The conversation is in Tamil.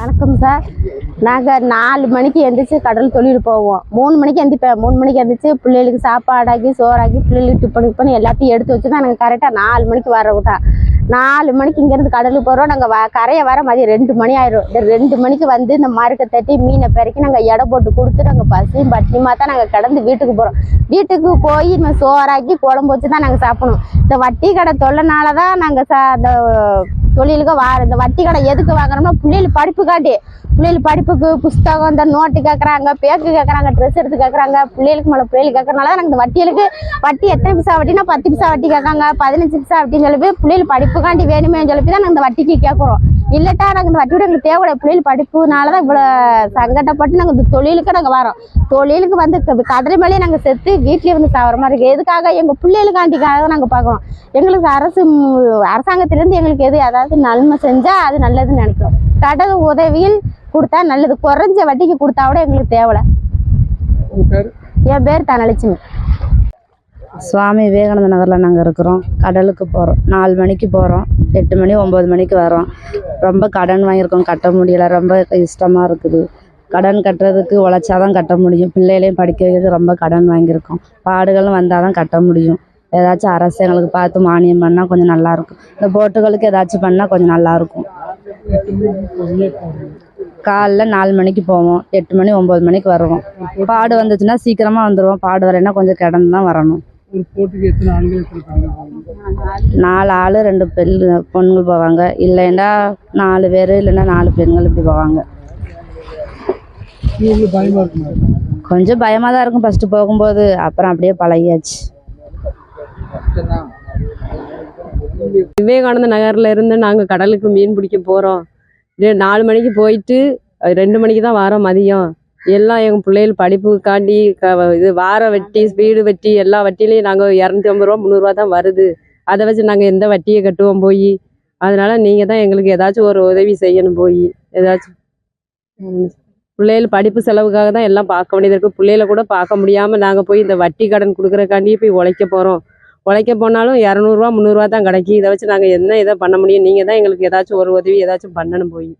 வணக்கம் சார். நாங்கள் 4 மணிக்கு எந்திரிச்சு கடல் தொழில் போவோம். 3 மணிக்கு எந்திரிப்பேன். 3 மணிக்கு எந்திரிச்சு பிள்ளைகளுக்கு சாப்பாடாக்கி சோறாக்கி பிள்ளைகளுக்கு டிப்பன் எல்லாத்தையும் எடுத்து வச்சு தான் நாங்கள் கரெக்டாக 4 மணிக்கு வர்றவு தான். 4 மணிக்கு இங்கேருந்து கடலுக்கு போகிறோம். நாங்கள் கரையை வர மதியம் 2 மணி ஆயிடும். இந்த 2 மணிக்கு வந்து இந்த மறுக்கை தட்டி மீனை பெருக்கி நாங்கள் எடை போட்டு கொடுத்து நாங்கள் பசியும் பட்டினியுமா தான் நாங்கள் கடந்து வீட்டுக்கு போகிறோம். வீட்டுக்கு போய் நம்ம சோறாக்கி குழம்பு வச்சு தான் நாங்கள் சாப்பிடணும். இந்த வட்டி கடை தொல்லைனால தான் நாங்கள் அந்த தொழிலுக்கு இந்த வட்டி கடை எதுக்கு வாங்குறோம்னா பிள்ளைகள் படிப்புக்காண்டி. பிள்ளைகள் படிப்புக்கு புஸ்தகம் இந்த நோட்டு கேட்குறாங்க, பேக்கு கேட்குறாங்க, ட்ரெஸ் எடுத்து கேட்குறாங்க. பிள்ளைகளுக்கு பிள்ளைகளுக்கு கேட்கறனால தான் நாங்கள் இந்த வட்டி எத்தனை பைசா வட்டினா 10 பைசா வட்டி கேட்காங்க, 15 பைசா வட்டின்னு சொல்லி பிள்ளைகள் படிப்புக்காண்டி வேணுமே சொல்லி தான் நாங்கள் இந்த வட்டிக்கு கேட்குறோம். இல்லட்டா நாங்கள் இந்த வட்டியோட எங்களுக்கு தேவையில்லை. பிள்ளைகள் படிப்புனால தான் இவ்வளோ சங்கடப்பட்டு நாங்கள் இந்த தொழிலுக்கு நாங்கள் வரோம். தொழிலுக்கு வந்து கடலை மேலேயே நாங்கள் செத்து வீட்லேயே வந்து சாகிற மாதிரி இருக்குது. எதுக்காக? எங்கள் பிள்ளைகளுக்காண்டிக்காக தான் நாங்கள் பார்க்குறோம். எங்களுக்கு அரசாங்கத்திலேருந்து எங்களுக்கு அதாவது நன்மை செஞ்சால் அது நல்லதுன்னு நினைக்கிறோம். கடல் உதவியில் கொடுத்தா நல்லது. குறைஞ்ச வட்டிக்கு கொடுத்தா கூட எங்களுக்கு தேவையில்லை. என் பேர் தனலட்சுமி. சுவாமி விவேகானந்த நகரில் நாங்கள் இருக்கிறோம். கடலுக்கு போகிறோம். 4 மணிக்கு போகிறோம். 8 மணி 9 மணிக்கு வரோம். ரொம்ப கடன் வாங்கியிருக்கோம், கட்ட முடியலை. ரொம்ப இஷ்டமாக இருக்குது. கடன் கட்டுறதுக்கு உழைச்சாதான் கட்ட முடியும். பிள்ளைகளையும் படிக்க வைக்கிறது ரொம்ப கடன் வாங்கியிருக்கோம். பாடுகளும் வந்தால் தான் கட்ட முடியும். ஏதாச்சும் அரசு எங்களுக்கு பார்த்து மானியம் பண்ணால் கொஞ்சம் நல்லாயிருக்கும். இந்த போட்டுகளுக்கு ஏதாச்சும் பண்ணால் கொஞ்சம் நல்லாயிருக்கும். காலைல 4 மணிக்கு போவோம். 8 மணி 9 மணிக்கு வருவோம். பாடு வந்துச்சுன்னா சீக்கிரமாக வந்துடுவோம். பாடு வரலைன்னா கொஞ்சம் கிடந்து தான் வரணும். 4 ஆள் 2 பொண்ணுங்கள் போவாங்க. இல்லைன்னா 4 பேர், இல்லைன்னா 4 பெண்கள் இப்படி போவாங்க. கொஞ்சம் பயமாக தான் இருக்கும் ஃபஸ்ட்டு போகும்போது. அப்புறம் அப்படியே பழகியாச்சு. விவேகானந்த நகர்ல இருந்து நாங்கள் கடலுக்கு மீன் பிடிக்க போகிறோம். 4 மணிக்கு போயிட்டு 2 மணிக்கு தான் வரோம் மதியம். எல்லாம் எங்கள் பிள்ளைகள் படிப்புக்காண்டி இது வார வட்டி, வீடு வட்டி எல்லா வட்டிலையும் நாங்கள் 250 ரூபா 300 ரூபா தான் வருது. அதை வச்சு நாங்கள் எந்த வட்டியை கட்டுவோம் போய்? அதனால நீங்கள் தான் எங்களுக்கு ஏதாச்சும் ஒரு உதவி செய்யணும். போய் ஏதாச்சும் பிள்ளைகள் படிப்பு செலவுக்காக தான் எல்லாம் பார்க்க வேண்டியது இருக்குது. பிள்ளைகளை கூட பார்க்க முடியாமல் நாங்கள் போய் இந்த வட்டி கடன் கொடுக்குறக்காண்டியே போய் உழைக்க போகிறோம். உழைக்க போனாலும் 200 ரூபா 300 ரூபா தான் கிடைக்கி. இதை வச்சு நாங்கள் என்ன இதை பண்ண முடியும்? நீங்கள் தான் எங்களுக்கு ஏதாச்சும் ஒரு உதவி ஏதாச்சும் பண்ணணும் போய்.